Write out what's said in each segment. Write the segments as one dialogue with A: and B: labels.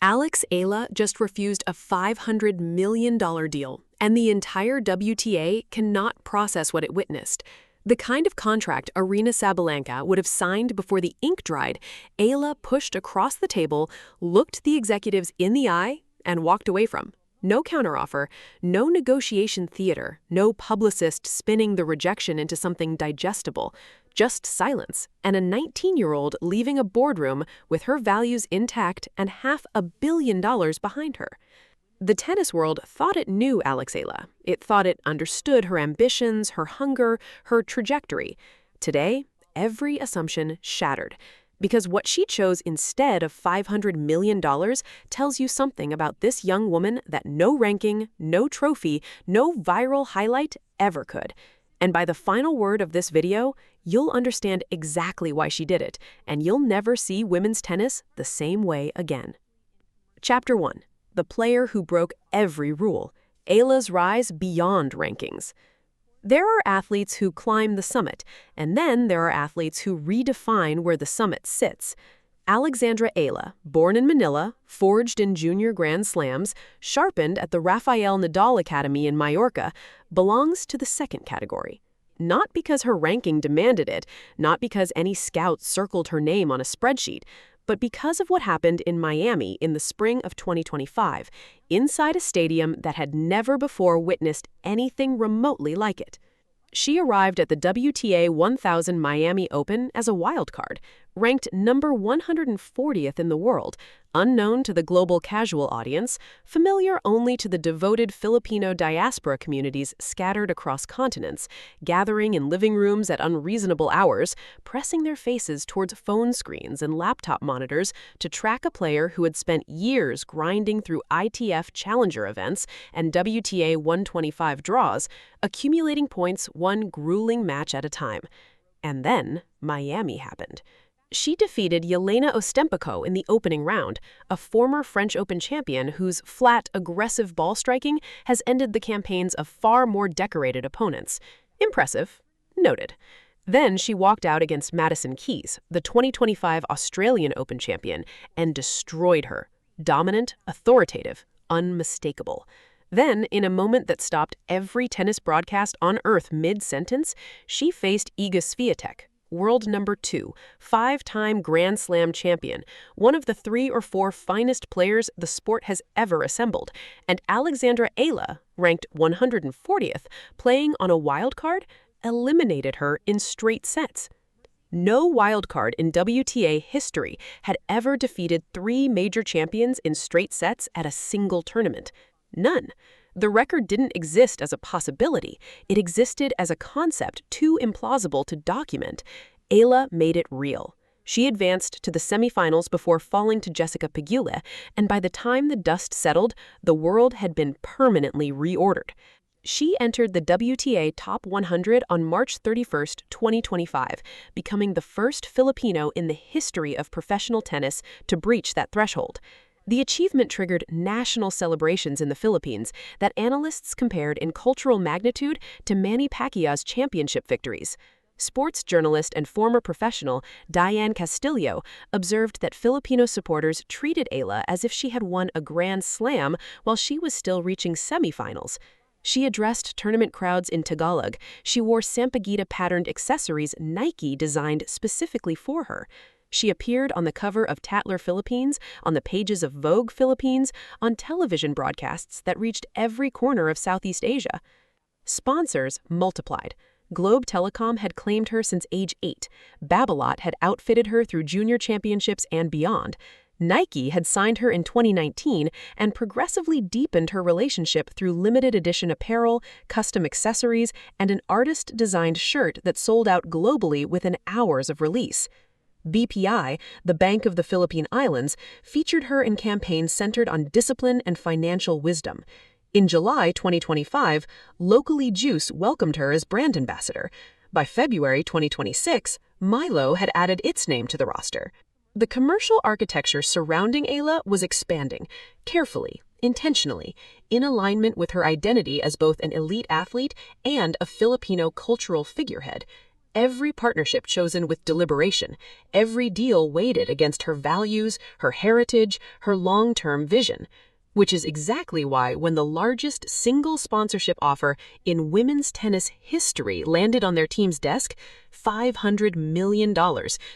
A: Alex Eala just refused a $500 million deal, and the entire WTA cannot process what it witnessed. The kind of contract Aryna Sabalenka would have signed before the ink dried, Eala pushed across the table, looked the executives in the eye, and walked away from. No counteroffer, no negotiation theater, no publicist spinning the rejection into something digestible. Just silence, and a 19-year-old leaving a boardroom with her values intact and $500 million behind her. The tennis world thought it knew Alex Eala. It thought it understood her ambitions, her hunger, her trajectory. Today, every assumption shattered. Because what she chose instead of $500 million tells you something about this young woman that no ranking, no trophy, no viral highlight ever could. And by the final word of this video, you'll understand exactly why she did it, and you'll never see women's tennis the same way again. Chapter 1. The player who broke every rule. Eala's rise beyond rankings. There are athletes who climb the summit, and then there are athletes who redefine where the summit sits. Alexandra Eala, born in Manila, forged in junior Grand Slams, sharpened at the Rafael Nadal Academy in Mallorca, belongs to the second category. Not because her ranking demanded it, not because any scout circled her name on a spreadsheet, but because of what happened in Miami in the spring of 2025, inside a stadium that had never before witnessed anything remotely like it. She arrived at the WTA 1000 Miami Open as a wildcard, ranked number 140th in the world, unknown to the global casual audience, familiar only to the devoted Filipino diaspora communities scattered across continents, gathering in living rooms at unreasonable hours, pressing their faces towards phone screens and laptop monitors to track a player who had spent years grinding through ITF Challenger events and WTA 125 draws, accumulating points one grueling match at a time. And then Miami happened. She defeated Jelena Ostapenko in the opening round, a former French Open champion whose flat, aggressive ball striking has ended the campaigns of far more decorated opponents. Impressive. Noted. Then she walked out against Madison Keys, the 2025 Australian Open champion, and destroyed her. Dominant, authoritative, unmistakable. Then, in a moment that stopped every tennis broadcast on Earth mid-sentence, she faced Iga Swiatek, world number 2, 5-time Grand Slam champion, one of the 3 or 4 finest players the sport has ever assembled, and Alexandra Eala, ranked 140th, playing on a wildcard, eliminated her in straight sets. No wildcard in WTA history had ever defeated 3 major champions in straight sets at a single tournament. None. The record didn't exist as a possibility. It existed as a concept too implausible to document. Eala made it real. She advanced to the semifinals before falling to Jessica Pegula, and by the time the dust settled, the world had been permanently reordered. She entered the WTA Top 100 on March 31, 2025, becoming the first Filipino in the history of professional tennis to breach that threshold. The achievement triggered national celebrations in the Philippines that analysts compared in cultural magnitude to Manny Pacquiao's championship victories. Sports journalist and former professional Diane Castillo observed that Filipino supporters treated Eala as if she had won a Grand Slam while she was still reaching semifinals. She addressed tournament crowds in Tagalog. She wore Sampaguita-patterned accessories Nike designed specifically for her. She appeared on the cover of Tatler Philippines, on the pages of Vogue Philippines, on television broadcasts that reached every corner of Southeast Asia. Sponsors multiplied. Globe Telecom had claimed her since age 8. Babolat had outfitted her through junior championships and beyond. Nike had signed her in 2019 and progressively deepened her relationship through limited edition apparel, custom accessories, and an artist-designed shirt that sold out globally within hours of release. BPI, the Bank of the Philippine Islands, featured her in campaigns centered on discipline and financial wisdom. In July 2025, Locally Juice welcomed her as brand ambassador. By February 2026, Milo had added its name to the roster. The commercial architecture surrounding Eala was expanding, carefully, intentionally, in alignment with her identity as both an elite athlete and a Filipino cultural figurehead. Every partnership chosen with deliberation, every deal weighted against her values, her heritage, her long-term vision. Which is exactly why when the largest single sponsorship offer in women's tennis history landed on their team's desk, $500 million,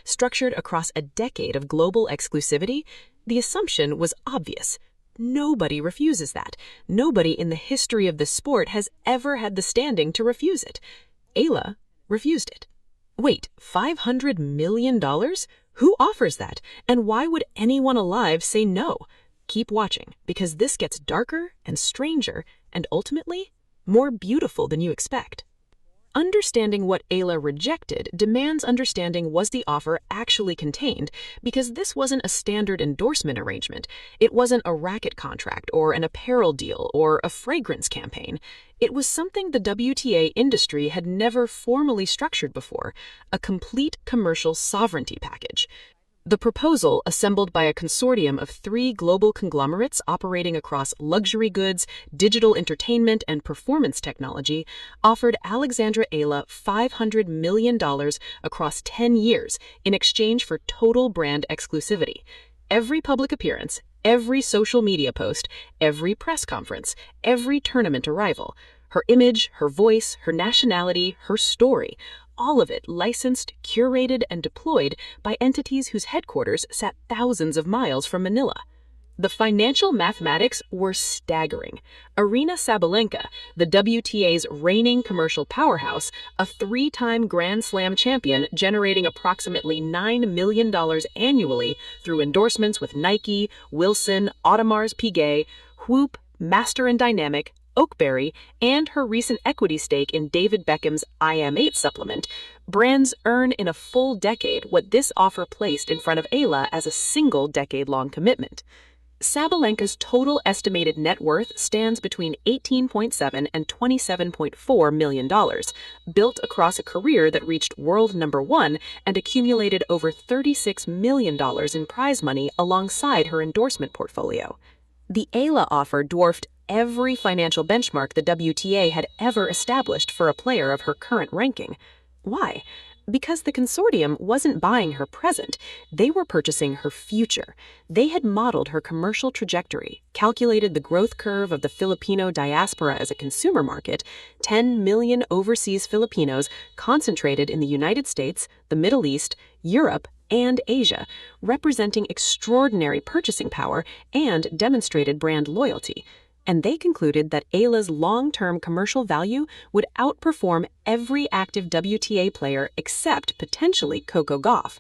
A: structured across a decade of global exclusivity, the assumption was obvious. Nobody refuses that. Nobody in the history of the sport has ever had the standing to refuse it. Eala refused it. Wait, $500 million? Who offers that? And why would anyone alive say no? Keep watching, because this gets darker and stranger and ultimately more beautiful than you expect. Understanding what Eala rejected demands understanding what the offer actually contained, because this wasn't a standard endorsement arrangement. It wasn't a racket contract or an apparel deal or a fragrance campaign. It was something the WTA industry had never formally structured before, a complete commercial sovereignty package. The proposal, assembled by a consortium of 3 global conglomerates operating across luxury goods, digital entertainment, and performance technology, offered Alexandra Eala $500 million across 10 years in exchange for total brand exclusivity. Every public appearance, every social media post, every press conference, every tournament arrival, her image, her voice, her nationality, her story, all of it licensed, curated, and deployed by entities whose headquarters sat thousands of miles from Manila. The financial mathematics were staggering. Aryna Sabalenka, the WTA's reigning commercial powerhouse, a 3-time Grand Slam champion generating approximately $9 million annually through endorsements with Nike, Wilson, Audemars Piguet, Whoop, Master and Dynamic, Oakberry, and her recent equity stake in David Beckham's IM8 supplement, brands earn in a full decade what this offer placed in front of Eala as a single decade-long commitment. Sabalenka's total estimated net worth stands between $18.7 and $27.4 million, built across a career that reached world #1 and accumulated over $36 million in prize money alongside her endorsement portfolio. The Eala offer dwarfed every financial benchmark the WTA had ever established for a player of her current ranking. Why? Because the consortium wasn't buying her present, they were purchasing her future. They had modeled her commercial trajectory, calculated the growth curve of the Filipino diaspora as a consumer market, 10 million overseas Filipinos concentrated in the United States, the Middle East, Europe, and Asia, representing extraordinary purchasing power and demonstrated brand loyalty. And they concluded that Eala's long-term commercial value would outperform every active WTA player except potentially Coco Gauff.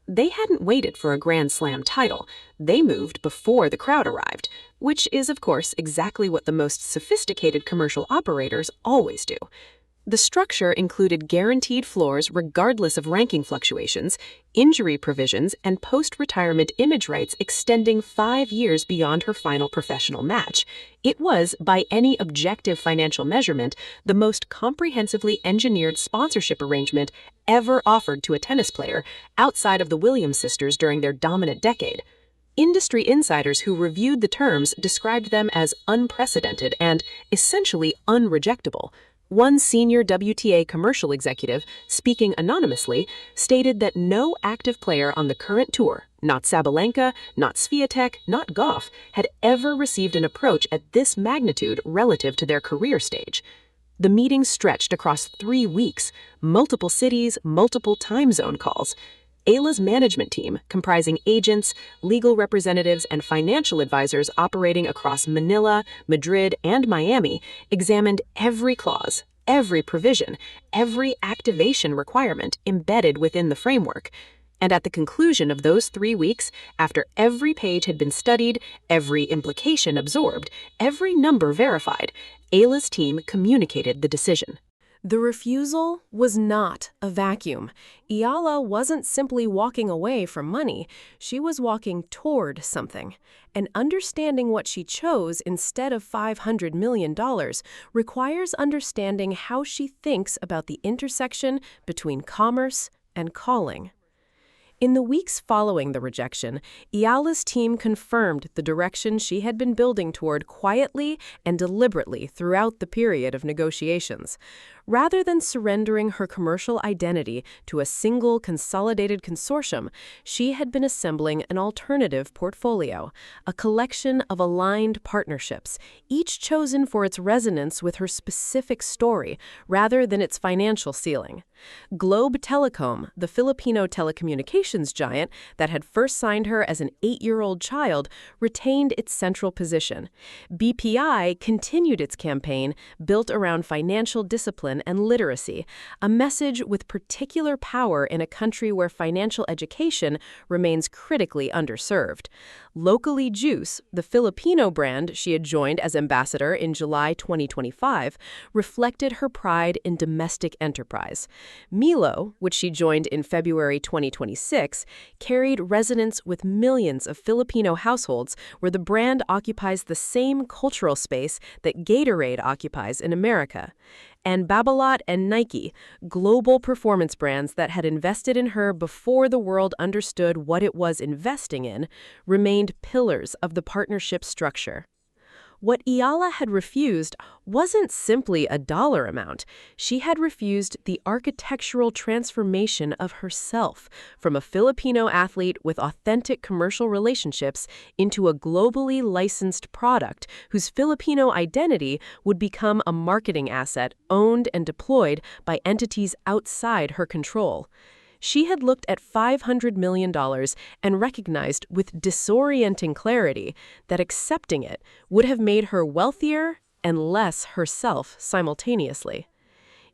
A: They hadn't waited for a Grand Slam title. They moved before the crowd arrived, which is, of course, exactly what the most sophisticated commercial operators always do. The structure included guaranteed floors regardless of ranking fluctuations, injury provisions, and post-retirement image rights extending 5 years beyond her final professional match. It was, by any objective financial measurement, the most comprehensively engineered sponsorship arrangement ever offered to a tennis player outside of the Williams sisters during their dominant decade. Industry insiders who reviewed the terms described them as unprecedented and essentially unrejectable. One senior WTA commercial executive, speaking anonymously, stated that no active player on the current tour, not Sabalenka, not Swiatek, not Gauff, had ever received an approach at this magnitude relative to their career stage. The meeting stretched across 3 weeks, multiple cities, multiple time zone calls. Eala's management team, comprising agents, legal representatives, and financial advisors operating across Manila, Madrid, and Miami, examined every clause, every provision, every activation requirement embedded within the framework. And at the conclusion of those 3 weeks, after every page had been studied, every implication absorbed, every number verified, Eala's team communicated the decision. The refusal was not a vacuum. Eala wasn't simply walking away from money, she was walking toward something. And understanding what she chose instead of $500 million requires understanding how she thinks about the intersection between commerce and calling. In the weeks following the rejection, Eala's team confirmed the direction she had been building toward quietly and deliberately throughout the period of negotiations. Rather than surrendering her commercial identity to a single consolidated consortium, she had been assembling an alternative portfolio, a collection of aligned partnerships, each chosen for its resonance with her specific story rather than its financial ceiling. Globe Telecom, the Filipino telecommunications giant that had first signed her as an 8-year-old child, retained its central position. BPI continued its campaign, built around financial discipline and literacy, a message with particular power in a country where financial education remains critically underserved. Locally Juice, the Filipino brand she had joined as ambassador in July 2025, reflected her pride in domestic enterprise. Milo, which she joined in February 2026, carried resonance with millions of Filipino households where the brand occupies the same cultural space that Gatorade occupies in America. And Babolat and Nike, global performance brands that had invested in her before the world understood what it was investing in, remained pillars of the partnership structure. What Eala had refused wasn't simply a dollar amount. She had refused the architectural transformation of herself from a Filipino athlete with authentic commercial relationships into a globally licensed product whose Filipino identity would become a marketing asset owned and deployed by entities outside her control. She had looked at $500 million and recognized with disorienting clarity that accepting it would have made her wealthier and less herself simultaneously.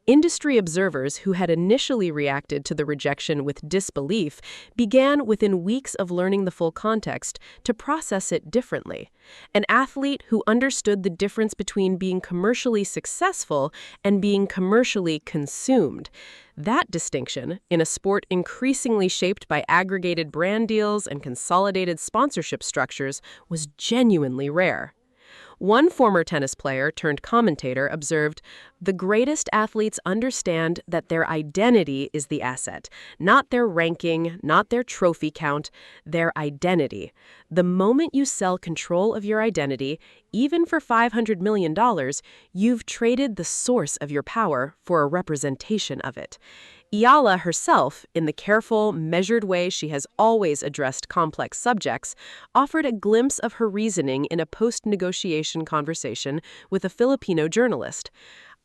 A: Industry observers who had initially reacted to the rejection with disbelief began within weeks of learning the full context to process it differently. An athlete who understood the difference between being commercially successful and being commercially consumed. That distinction, in a sport increasingly shaped by aggregated brand deals and consolidated sponsorship structures, was genuinely rare. One former tennis player turned commentator observed, "The greatest athletes understand that their identity is the asset, not their ranking, not their trophy count, their identity. The moment you sell control of your identity, even for $500 million, you've traded the source of your power for a representation of it." Eala herself, in the careful, measured way she has always addressed complex subjects, offered a glimpse of her reasoning in a post-negotiation conversation with a Filipino journalist.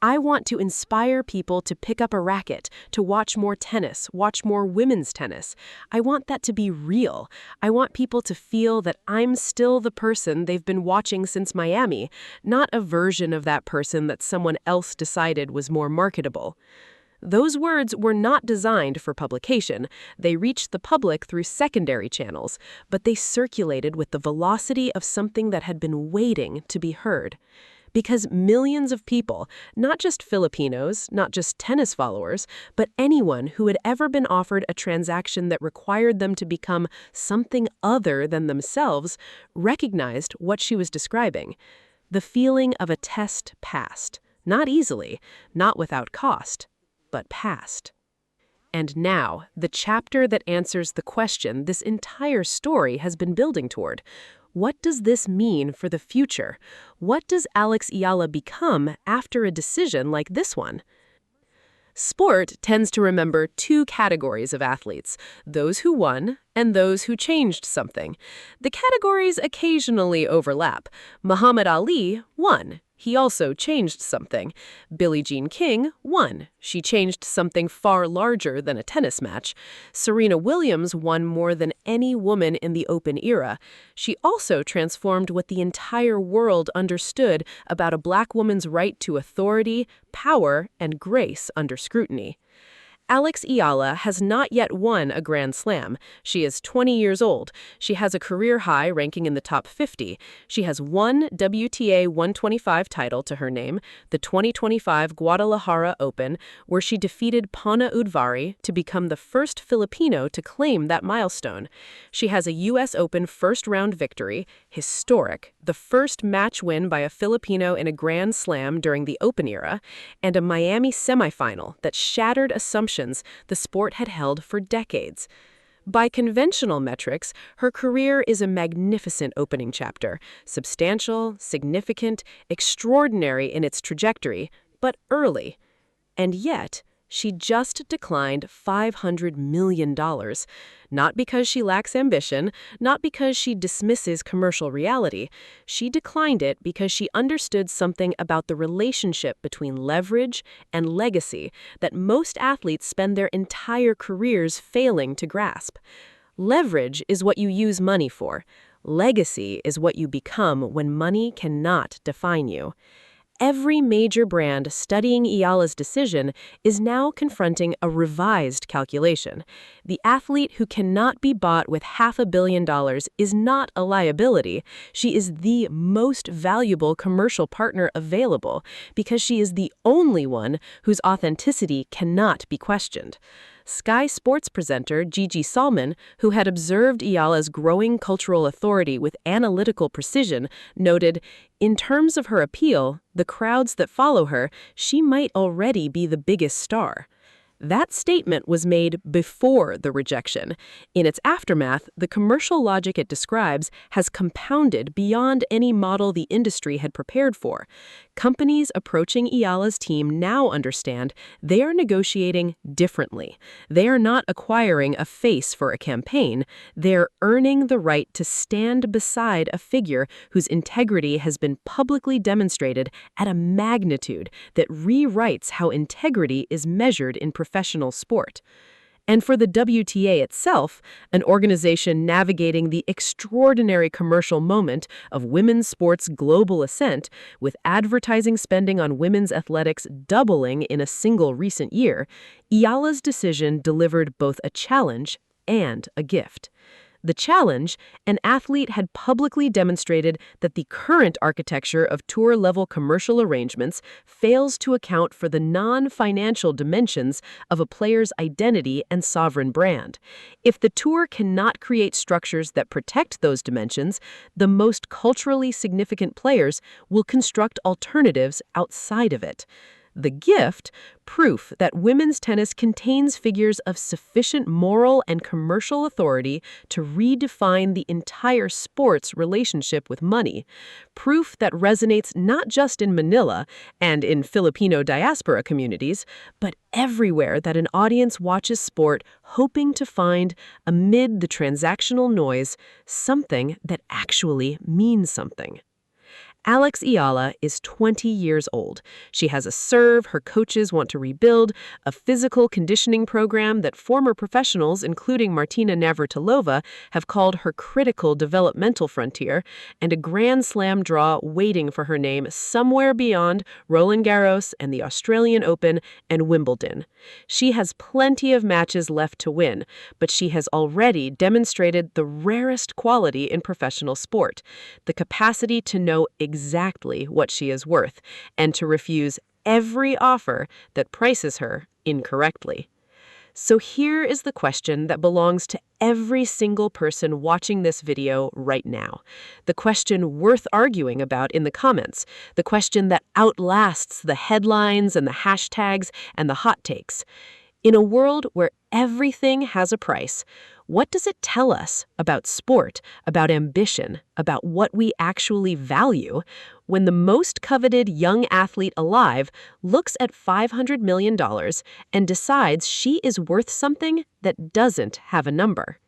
A: "I want to inspire people to pick up a racket, to watch more tennis, watch more women's tennis. I want that to be real. I want people to feel that I'm still the person they've been watching since Miami, not a version of that person that someone else decided was more marketable." Those words were not designed for publication. They reached the public through secondary channels, but they circulated with the velocity of something that had been waiting to be heard. Because millions of people, not just Filipinos, not just tennis followers, but anyone who had ever been offered a transaction that required them to become something other than themselves, recognized what she was describing. The feeling of a test passed. Not easily, not without cost, but passed. And now, the chapter that answers the question this entire story has been building toward. What does this mean for the future? What does Alex Eala become after a decision like this one? Sport tends to remember two categories of athletes, those who won and those who changed something. The categories occasionally overlap. Muhammad Ali won. He also changed something. Billie Jean King won. She changed something far larger than a tennis match. Serena Williams won more than any woman in the Open era. She also transformed what the entire world understood about a black woman's right to authority, power, and grace under scrutiny. Alex Eala has not yet won a Grand Slam. She is 20 years old. She has a career high ranking in the top 50. She has one WTA 125 title to her name, the 2025 Guadalajara Open, where she defeated Paula Udvari to become the first Filipino to claim that milestone. She has a U.S. Open first-round victory, historic, the first match win by a Filipino in a Grand Slam during the Open era, and a Miami semifinal that shattered assumptions the sport had held for decades. By conventional metrics, her career is a magnificent opening chapter, substantial, significant, extraordinary in its trajectory, but early. And yet, she just declined $500 million. Not because she lacks ambition, not because she dismisses commercial reality. She declined it because she understood something about the relationship between leverage and legacy that most athletes spend their entire careers failing to grasp. Leverage is what you use money for. Legacy is what you become when money cannot define you. Every major brand studying Eala's decision is now confronting a revised calculation. The athlete who cannot be bought with $500 million is not a liability. She is the most valuable commercial partner available because she is the only one whose authenticity cannot be questioned. Sky Sports presenter Gigi Salmon, who had observed Eala's growing cultural authority with analytical precision, noted, "In terms of her appeal, the crowds that follow her, she might already be the biggest star." That statement was made before the rejection. In its aftermath, the commercial logic it describes has compounded beyond any model the industry had prepared for. Companies approaching Eala's team now understand they are negotiating differently. They are not acquiring a face for a campaign. They're earning the right to stand beside a figure whose integrity has been publicly demonstrated at a magnitude that rewrites how integrity is measured in professional sport. And for the WTA itself, an organization navigating the extraordinary commercial moment of women's sports' global ascent, with advertising spending on women's athletics doubling in a single recent year, Eala's decision delivered both a challenge and a gift. The challenge, an athlete had publicly demonstrated that the current architecture of tour-level commercial arrangements fails to account for the non-financial dimensions of a player's identity and sovereign brand. If the tour cannot create structures that protect those dimensions, the most culturally significant players will construct alternatives outside of it. The gift, proof that women's tennis contains figures of sufficient moral and commercial authority to redefine the entire sport's relationship with money. Proof that resonates not just in Manila and in Filipino diaspora communities, but everywhere that an audience watches sport hoping to find, amid the transactional noise, something that actually means something. Alex Eala is 20 years old. She has a serve her coaches want to rebuild, a physical conditioning program that former professionals, including Martina Navratilova, have called her critical developmental frontier, and a Grand Slam draw waiting for her name somewhere beyond Roland Garros and the Australian Open and Wimbledon. She has plenty of matches left to win, but she has already demonstrated the rarest quality in professional sport, the capacity to know exactly what she is worth and to refuse every offer that prices her incorrectly. So here is the question that belongs to every single person watching this video right now. The question worth arguing about in the comments. The question that outlasts the headlines and the hashtags and the hot takes. In a world where everything has a price, what does it tell us about sport, about ambition, about what we actually value, when the most coveted young athlete alive looks at $500 million and decides she is worth something that doesn't have a number?